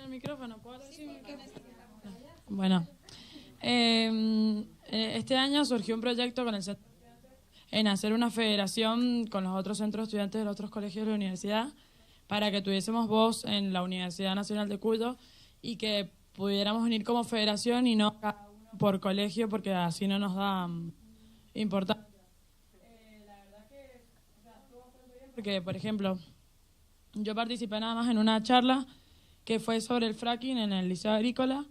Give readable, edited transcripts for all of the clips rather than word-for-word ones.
el micrófono? ¿Puedo decir el micrófono? Bueno, este año surgió un proyecto con el centro en hacer una federación con los otros centros estudiantes de los otros colegios de la universidad para que tuviésemos voz en la Universidad Nacional de Cuyo y que pudiéramos venir como federación y no cada uno por colegio, porque así no nos da importancia. La verdad que estuvo bastante bien porque, por ejemplo, yo participé nada más en una charla que fue sobre el fracking en el Liceo Agrícola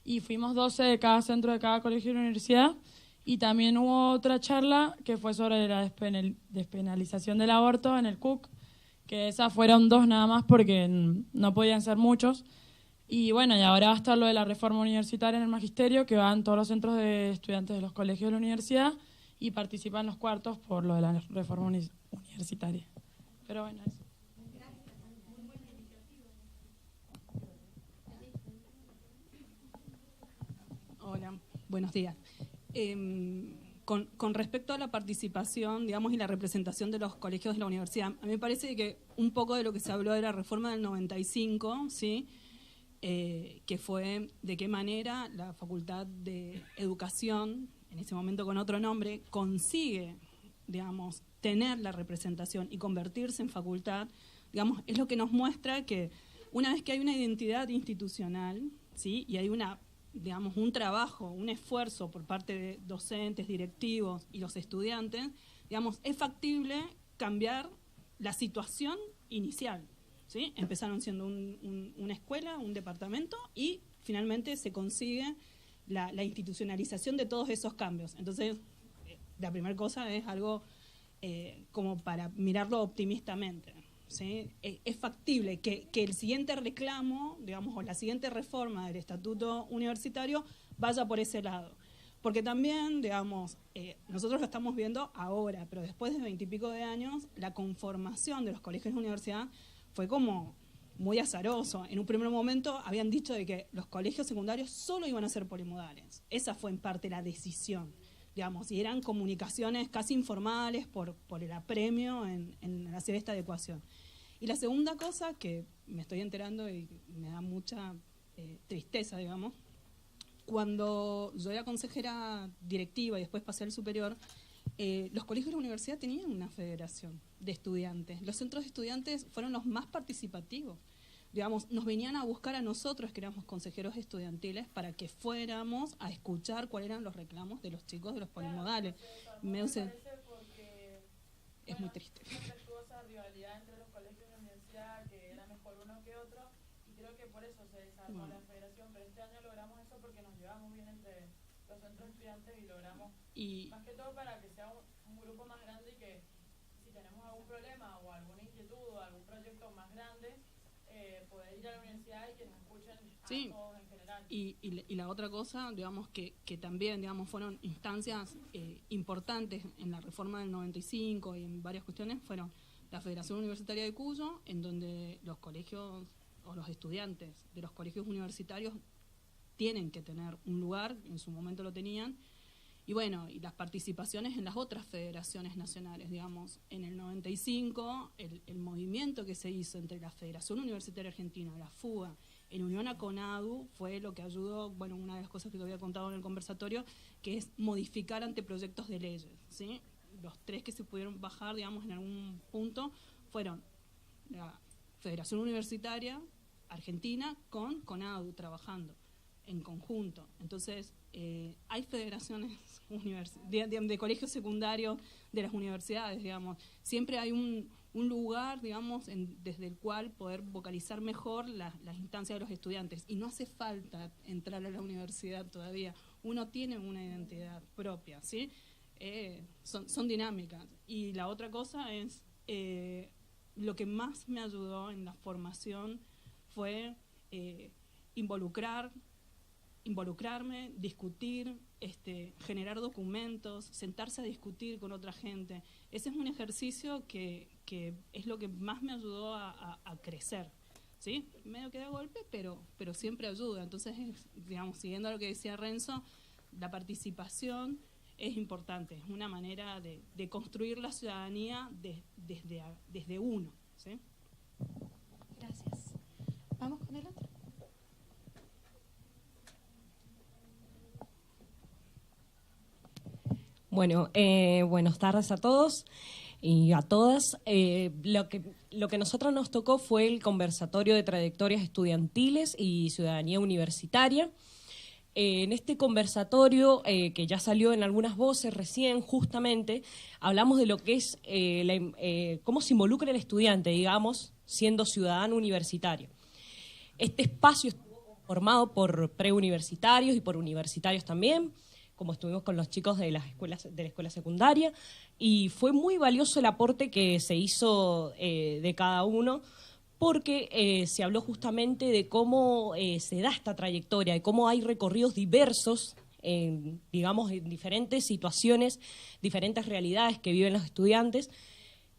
y fuimos 12 de cada centro de cada colegio de la universidad, y también hubo otra charla que fue sobre la despenalización del aborto en el CUC, que esas fueron 2 nada más porque no podían ser muchos. Y bueno, y ahora va a estar lo de la reforma universitaria en el magisterio, que van todos los centros de estudiantes de los colegios de la universidad y participan los cuartos por lo de la reforma universitaria. Pero bueno, eso. Hola, buenos días. Con respecto a la participación, digamos, y la representación de los colegios de la universidad, a mí me parece que un poco de lo que se habló de la reforma del 95, ¿sí? Que fue de qué manera la Facultad de Educación, en ese momento con otro nombre, consigue, digamos, tener la representación y convertirse en facultad, digamos, es lo que nos muestra que una vez que hay una identidad institucional, ¿sí? Y hay digamos, un trabajo, un esfuerzo por parte de docentes, directivos y los estudiantes, digamos, es factible cambiar la situación inicial, ¿sí? Empezaron siendo una escuela, un departamento, y finalmente se consigue la institucionalización de todos esos cambios. Entonces, la primera cosa es algo como para mirarlo optimistamente, ¿sí? Es factible que el siguiente reclamo, digamos, o la siguiente reforma del estatuto universitario vaya por ese lado. Porque también, digamos, nosotros lo estamos viendo ahora, pero después de 20 y pico de años, la conformación de los colegios de universidad fue como muy azaroso. En un primer momento habían dicho de que los colegios secundarios solo iban a ser polimodales. Esa fue en parte la decisión, digamos, y eran comunicaciones casi informales por el apremio en hacer esta adecuación. Y la segunda cosa que me estoy enterando y me da mucha tristeza, digamos, cuando yo era consejera directiva y después pasé al superior, los colegios de la universidad tenían una federación de estudiantes. Los centros de estudiantes fueron los más participativos. Digamos, nos venían a buscar a nosotros, que éramos consejeros estudiantiles, para que fuéramos a escuchar cuáles eran los reclamos de los chicos de los polimodales. Es muy triste. Respetuosa rivalidad entre los colegios de la universidad, que era mejor uno que otro, y creo que por eso se desarmó la federación, pero este año logramos eso porque nos llevamos bien entre los centros estudiantes y logramos, más que todo para que sea un grupo más grande, y que si tenemos algún problema o alguna inquietud o algún proyecto más grande, poder ir a la universidad y que nos escuchen a todos en general. Y la otra cosa, digamos, que también, digamos, fueron instancias importantes en la reforma del 95 y en varias cuestiones, fueron la Federación Universitaria de Cuyo, en donde los colegios o los estudiantes de los colegios universitarios tienen que tener un lugar, en su momento lo tenían, y bueno, y las participaciones en las otras federaciones nacionales, digamos, en el 95, el movimiento que se hizo entre la Federación Universitaria Argentina, la FUA, en unión a CONADU, fue lo que ayudó, bueno, una de las cosas que te había contado en el conversatorio, que es modificar anteproyectos de leyes, ¿sí? Los 3 que se pudieron bajar, digamos, en algún punto, fueron la Federación Universitaria Argentina con CONADU trabajando en conjunto. Entonces, hay federaciones de colegios secundarios de las universidades, digamos. Siempre hay un lugar, digamos, desde el cual poder vocalizar mejor las instancias de los estudiantes. Y no hace falta entrar a la universidad todavía. Uno tiene una identidad propia, ¿sí? Son dinámicas. Y la otra cosa es, lo que más me ayudó en la formación fue involucrarme, discutir, generar documentos, sentarse a discutir con otra gente. Ese es un ejercicio que es lo que más me ayudó a crecer, ¿sí? Medio que da golpe, pero siempre ayuda. Entonces, digamos, siguiendo lo que decía Renzo, la participación es importante, es una manera de construir la ciudadanía desde uno, ¿sí? Gracias. Vamos con el otro. Bueno, buenas tardes a todos y a todas. Lo que a nosotros nos tocó fue el conversatorio de trayectorias estudiantiles y ciudadanía universitaria. En este conversatorio, que ya salió en algunas voces recién, justamente, hablamos de lo que es cómo se involucra el estudiante, digamos, siendo ciudadano universitario. Este espacio estuvo formado por preuniversitarios y por universitarios también, como estuvimos con los chicos de las escuelas, de la escuela secundaria, y fue muy valioso el aporte que se hizo de cada uno, porque se habló justamente de cómo se da esta trayectoria, de cómo hay recorridos diversos, digamos, en diferentes situaciones, diferentes realidades que viven los estudiantes,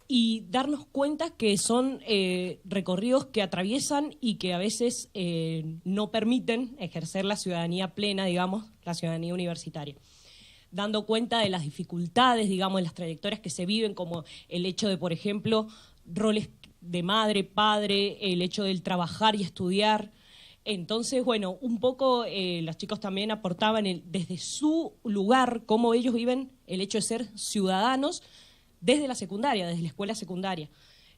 y darnos cuenta que son recorridos que atraviesan y que a veces no permiten ejercer la ciudadanía plena, digamos, la ciudadanía universitaria. Dando cuenta de las dificultades, digamos, de las trayectorias que se viven, como el hecho de, por ejemplo, roles de madre, padre, el hecho del trabajar y estudiar. Entonces, bueno, un poco los chicos también aportaban desde su lugar, cómo ellos viven el hecho de ser ciudadanos desde la secundaria, desde la escuela secundaria.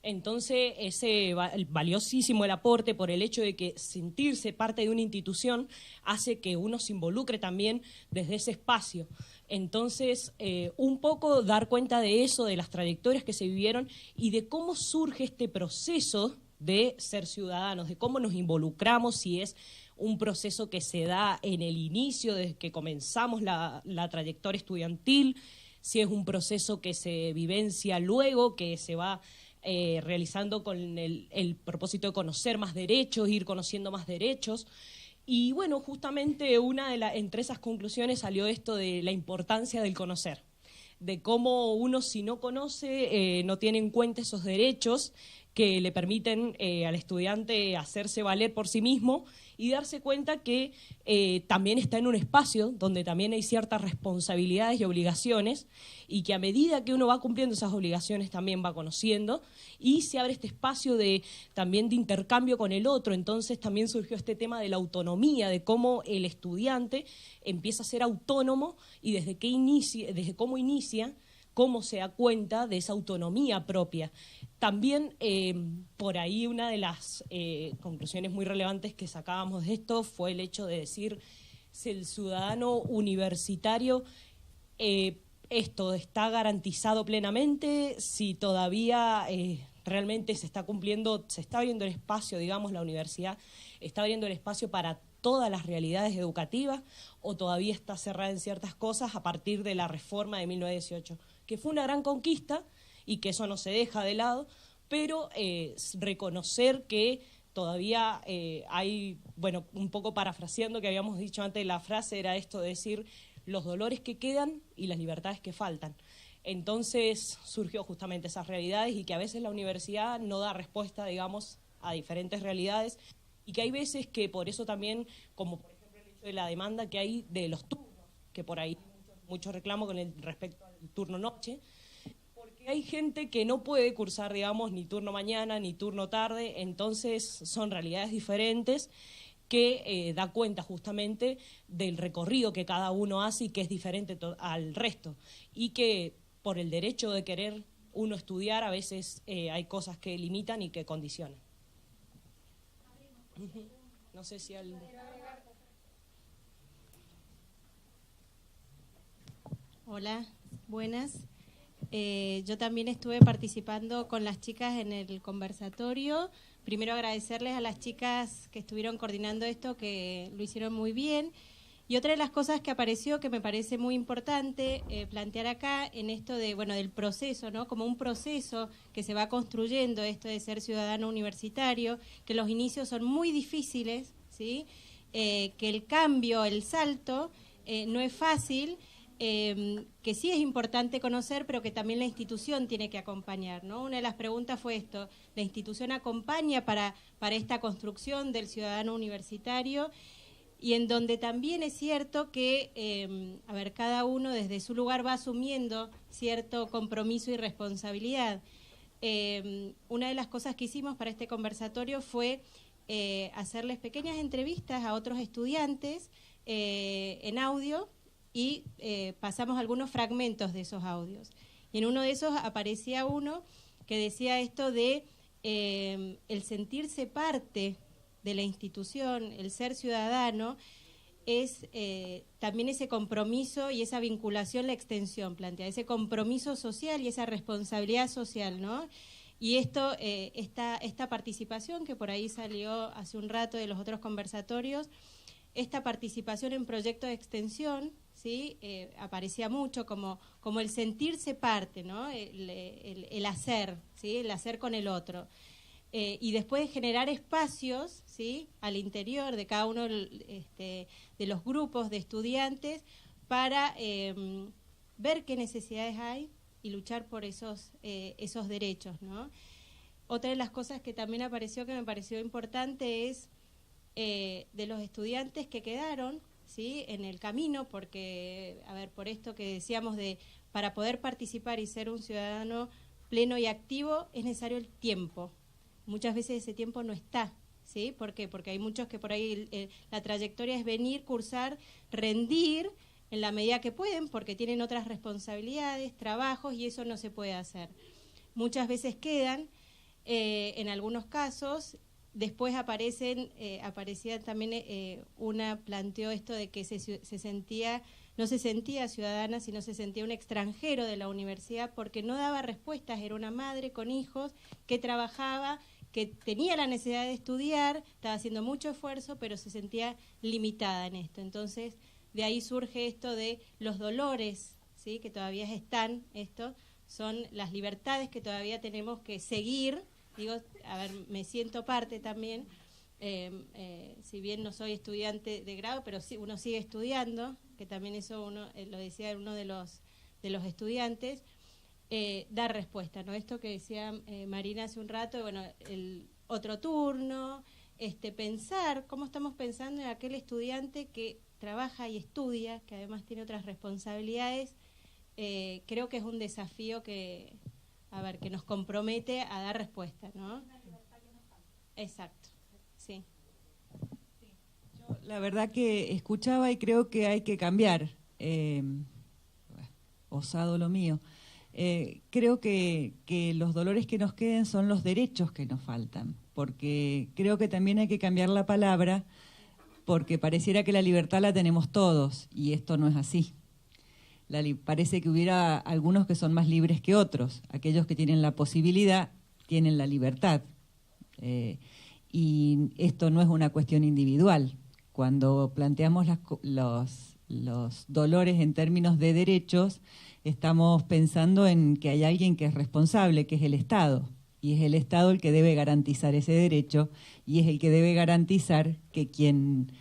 Entonces, ese valiosísimo el aporte por el hecho de que sentirse parte de una institución hace que uno se involucre también desde ese espacio. Entonces, un poco dar cuenta de eso, de las trayectorias que se vivieron y de cómo surge este proceso de ser ciudadanos, de cómo nos involucramos, si es un proceso que se da en el inicio, desde que comenzamos la trayectoria estudiantil, si es un proceso que se vivencia luego, que se va realizando con el propósito de conocer más derechos, ir conociendo más derechos. Y bueno, justamente entre esas conclusiones salió esto de la importancia del conocer, de cómo uno, si no conoce, no tiene en cuenta esos derechos que le permiten al estudiante hacerse valer por sí mismo y darse cuenta que también está en un espacio donde también hay ciertas responsabilidades y obligaciones, y que a medida que uno va cumpliendo esas obligaciones también va conociendo y se abre este espacio también de intercambio con el otro. Entonces también surgió este tema de la autonomía, de cómo el estudiante empieza a ser autónomo y desde cómo inicia, cómo se da cuenta de esa autonomía propia. También por ahí una de las conclusiones muy relevantes que sacábamos de esto fue el hecho de decir si el ciudadano universitario esto está garantizado plenamente, si todavía realmente se está cumpliendo, se está abriendo el espacio, digamos, la universidad está abriendo el espacio para todas las realidades educativas, o todavía está cerrada en ciertas cosas a partir de la reforma de 1918, que fue una gran conquista y que eso no se deja de lado, pero reconocer que todavía hay, bueno, un poco parafraseando que habíamos dicho antes, la frase era esto de decir los dolores que quedan y las libertades que faltan. Entonces surgió justamente esas realidades y que a veces la universidad no da respuesta, digamos, a diferentes realidades, y que hay veces que por eso también, como por ejemplo el hecho de la demanda que hay de los turnos, que por ahí mucho reclamo con respecto al turno noche, porque hay gente que no puede cursar, digamos, ni turno mañana ni turno tarde, entonces son realidades diferentes que da cuenta justamente del recorrido que cada uno hace y que es diferente al resto, y que por el derecho de querer uno estudiar a veces hay cosas que limitan y que condicionan. No sé si Hola, buenas. Yo también estuve participando con las chicas en el conversatorio. Primero agradecerles a las chicas que estuvieron coordinando esto, que lo hicieron muy bien. Y otra de las cosas que apareció, que me parece muy importante plantear acá, en esto de, bueno, del proceso, ¿no? Como un proceso que se va construyendo, esto de ser ciudadano universitario, que los inicios son muy difíciles, ¿sí? Que el cambio, el salto, no es fácil, que sí es importante conocer, pero que también la institución tiene que acompañar, ¿no? Una de las preguntas fue esto: ¿la institución acompaña para esta construcción del ciudadano universitario? Y en donde también es cierto que, cada uno desde su lugar va asumiendo cierto compromiso y responsabilidad. Una de las cosas que hicimos para este conversatorio fue hacerles pequeñas entrevistas a otros estudiantes en audio, y pasamos algunos fragmentos de esos audios. Y en uno de esos aparecía uno que decía esto de el sentirse parte de la institución, el ser ciudadano, es también ese compromiso y esa vinculación, la extensión plantea, ese compromiso social y esa responsabilidad social, ¿no? Y esto, esta participación que por ahí salió hace un rato de los otros conversatorios, esta participación en proyectos de extensión, ¿sí? Aparecía mucho como el sentirse parte, ¿no? El hacer, ¿sí? El hacer con el otro. Y después generar espacios, ¿sí? Al interior de cada uno de los grupos de estudiantes para ver qué necesidades hay y luchar por esos derechos, ¿no? Otra de las cosas que también apareció, que me pareció importante, es de los estudiantes que quedaron, ¿sí? En el camino, porque, a ver, por esto que decíamos para poder participar y ser un ciudadano pleno y activo es necesario el tiempo. Muchas veces ese tiempo no está, ¿sí? ¿Por qué? Porque hay muchos que por ahí la trayectoria es venir, cursar, rendir en la medida que pueden, porque tienen otras responsabilidades, trabajos, y eso no se puede hacer. Muchas veces quedan, en algunos casos, después aparecía también, una planteó esto de que no se sentía ciudadana, sino se sentía un extranjero de la universidad porque no daba respuestas, era una madre con hijos que trabajaba, que tenía la necesidad de estudiar, estaba haciendo mucho esfuerzo, pero se sentía limitada en esto. Entonces, de ahí surge esto de los dolores, ¿sí? Que todavía están, son las libertades que todavía tenemos que seguir. Digo, a ver, me siento parte también, si bien no soy estudiante de grado, pero sí, uno sigue estudiando, que también eso uno lo decía uno de los estudiantes, dar respuesta, ¿no? Esto que decía Marina hace un rato, bueno, el otro turno, pensar cómo estamos pensando en aquel estudiante que trabaja y estudia, que además tiene otras responsabilidades. Creo que es un desafío que nos compromete a dar respuesta, ¿no? Exacto, sí. Yo, la verdad que escuchaba y creo que hay que cambiar. Osado lo mío. Creo que los dolores que nos queden son los derechos que nos faltan, porque creo que también hay que cambiar la palabra, porque pareciera que la libertad la tenemos todos, y esto no es así. Parece que hubiera algunos que son más libres que otros. Aquellos que tienen la posibilidad tienen la libertad. Y esto no es una cuestión individual. Cuando planteamos los dolores en términos de derechos, estamos pensando en que hay alguien que es responsable, que es el Estado. Y es el Estado el que debe garantizar ese derecho, y es el que debe garantizar que quien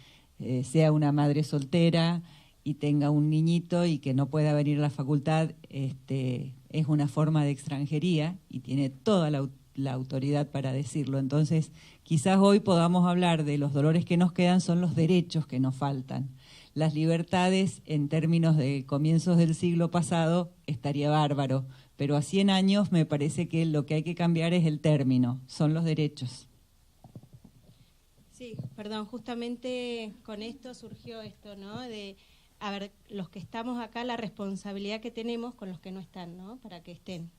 sea una madre soltera y tenga un niñito y que no pueda venir a la facultad, es una forma de extranjería y tiene toda la autoridad para decirlo. Entonces, quizás hoy podamos hablar de los dolores que nos quedan, son los derechos que nos faltan. Las libertades, en términos de comienzos del siglo pasado, estaría bárbaro, pero a 100 años me parece que lo que hay que cambiar es el término, son los derechos. Sí, perdón, justamente con esto surgió esto, ¿no? De los que estamos acá, la responsabilidad que tenemos con los que no están, ¿no? Para que estén.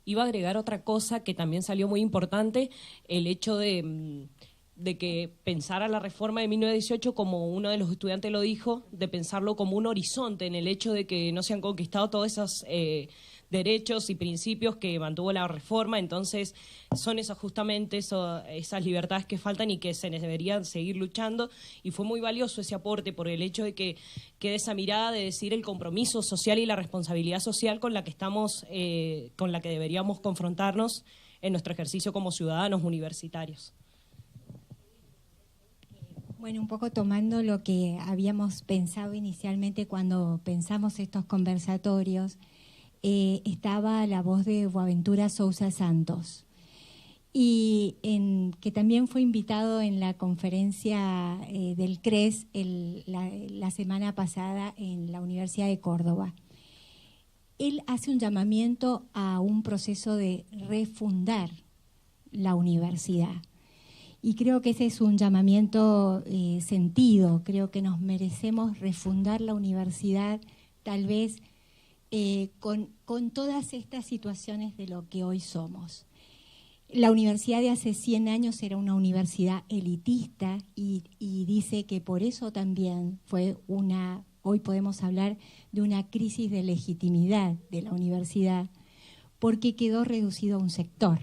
Iba a agregar otra cosa que también salió muy importante, el hecho de que pensara la reforma de 1918, como uno de los estudiantes lo dijo, de pensarlo como un horizonte, en el hecho de que no se han conquistado todos esos derechos y principios que mantuvo la reforma. Entonces son justamente esas libertades que faltan y que se deberían seguir luchando, y fue muy valioso ese aporte por el hecho de que quede esa mirada de decir el compromiso social y la responsabilidad social con la que con la que deberíamos confrontarnos en nuestro ejercicio como ciudadanos universitarios. Bueno, un poco tomando lo que habíamos pensado inicialmente cuando pensamos estos conversatorios, estaba la voz de Boaventura Sousa Santos, y que también fue invitado en la conferencia del CRES la semana pasada en la Universidad de Córdoba. Él hace un llamamiento a un proceso de refundar la universidad. Y creo que ese es un llamamiento sentido. Creo que nos merecemos refundar la universidad, tal vez con todas estas situaciones de lo que hoy somos. La universidad de hace 100 años era una universidad elitista y dice que por eso también hoy podemos hablar de una crisis de legitimidad de la universidad, porque quedó reducido a un sector,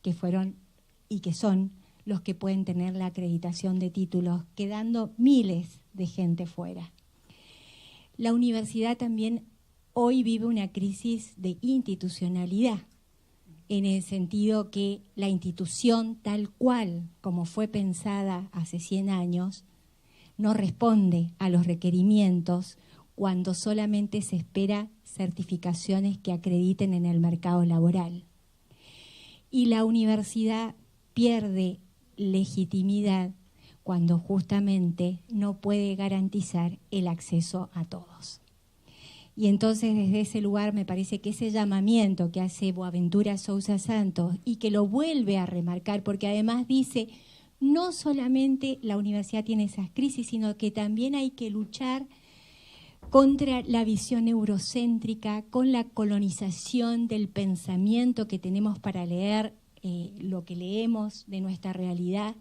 que fueron y que son los que pueden tener la acreditación de títulos, quedando miles de gente fuera. La universidad también hoy vive una crisis de institucionalidad, en el sentido que la institución tal cual como fue pensada hace 100 años no responde a los requerimientos cuando solamente se espera certificaciones que acrediten en el mercado laboral. Y la universidad pierde legitimidad cuando justamente no puede garantizar el acceso a todos. Y entonces desde ese lugar me parece que ese llamamiento que hace Boaventura Sousa Santos y que lo vuelve a remarcar, porque además dice, no solamente la universidad tiene esas crisis, sino que también hay que luchar contra la visión eurocéntrica, con la colonización del pensamiento que tenemos para leer lo que leemos de nuestra realidad,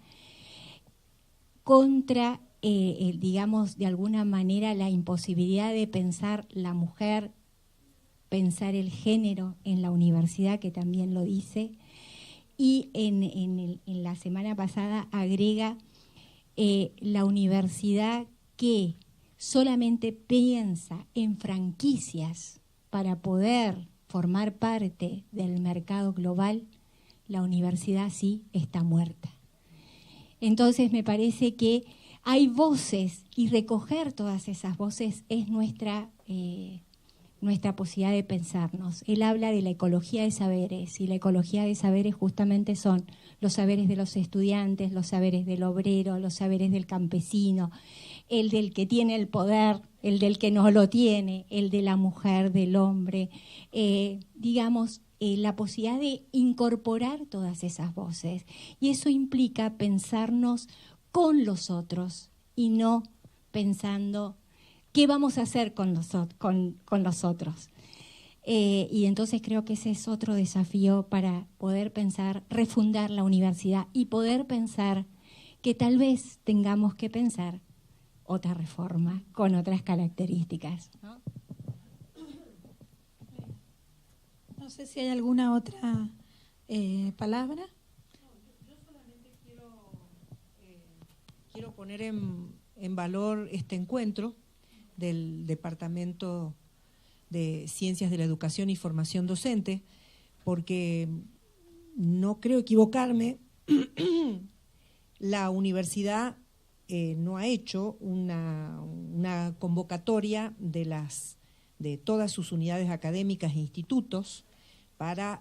contra digamos, de alguna manera la imposibilidad de pensar la mujer, pensar el género en la universidad, que también lo dice, y en la semana pasada agrega la universidad que solamente piensa en franquicias para poder formar parte del mercado global, la universidad sí está muerta. Entonces me parece que hay voces y recoger todas esas voces es nuestra posibilidad de pensarnos. Él habla de la ecología de saberes y la ecología de saberes justamente son los saberes de los estudiantes, los saberes del obrero, los saberes del campesino, el del que tiene el poder, el del que no lo tiene, el de la mujer, del hombre, la posibilidad de incorporar todas esas voces. Y eso implica pensarnos con los otros y no pensando qué vamos a hacer con los otros. Y entonces creo que ese es otro desafío para poder pensar, refundar la universidad y poder pensar que tal vez tengamos que pensar otra reforma con otras características, ¿no? No sé si hay alguna otra palabra. Quiero poner en valor este encuentro del Departamento de Ciencias de la Educación y Formación Docente, porque no creo equivocarme, la universidad no ha hecho una convocatoria de todas sus unidades académicas e institutos para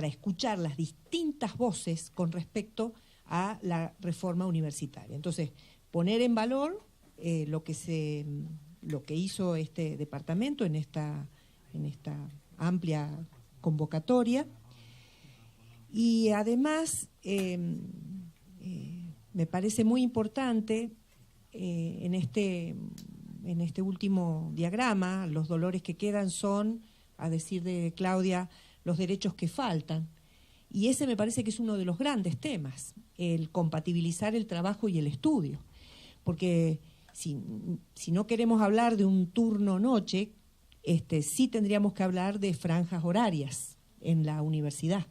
escuchar las distintas voces con respecto a la reforma universitaria. Entonces, poner en valor lo que hizo este departamento en esta amplia convocatoria, y además me parece muy importante en este último diagrama, los dolores que quedan son, a decir de Claudia, los derechos que faltan. Y ese me parece que es uno de los grandes temas, el compatibilizar el trabajo y el estudio. Porque si no queremos hablar de un turno noche, sí tendríamos que hablar de franjas horarias en la universidad.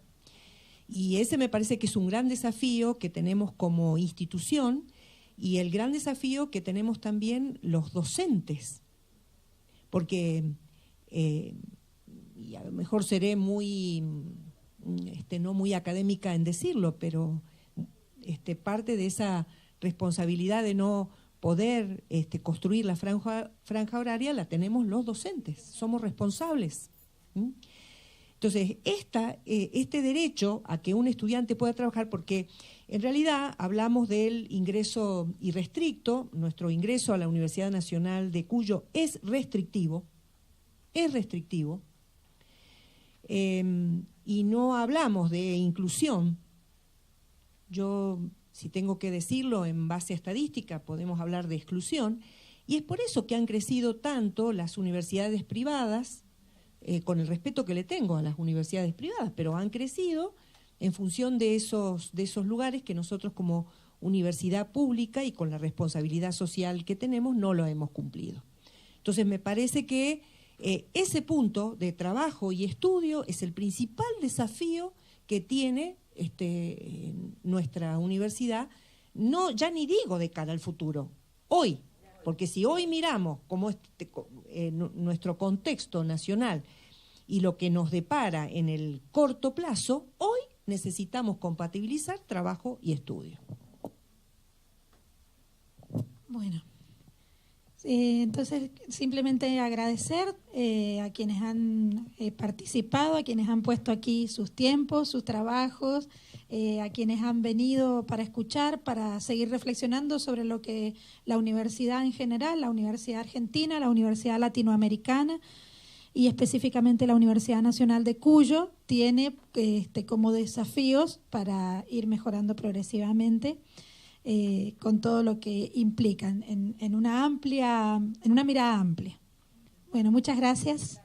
Y ese me parece que es un gran desafío que tenemos como institución y el gran desafío que tenemos también los docentes. Porque, y a lo mejor seré no muy académica en decirlo, pero parte de esa responsabilidad de no poder construir la franja horaria la tenemos los docentes, somos responsables. Entonces, este derecho a que un estudiante pueda trabajar, porque en realidad hablamos del ingreso irrestricto, nuestro ingreso a la Universidad Nacional de Cuyo es restrictivo, y no hablamos de inclusión. Yo si tengo que decirlo en base a estadística, podemos hablar de exclusión, y es por eso que han crecido tanto las universidades privadas, con el respeto que le tengo a las universidades privadas, pero han crecido en función de esos lugares que nosotros como universidad pública y con la responsabilidad social que tenemos no lo hemos cumplido. Entonces me parece que ese punto de trabajo y estudio es el principal desafío que tiene nuestra universidad, no, ya ni digo de cara al futuro, hoy, porque si hoy miramos cómo nuestro contexto nacional y lo que nos depara en el corto plazo, hoy necesitamos compatibilizar trabajo y estudio. Bueno, entonces simplemente agradecer a quienes han participado, a quienes han puesto aquí sus tiempos, sus trabajos, a quienes han venido para escuchar, para seguir reflexionando sobre lo que la universidad en general, la Universidad Argentina, la Universidad Latinoamericana y específicamente la Universidad Nacional de Cuyo tiene como desafíos para ir mejorando progresivamente. Con todo lo que implican en una mirada amplia. Bueno, muchas gracias.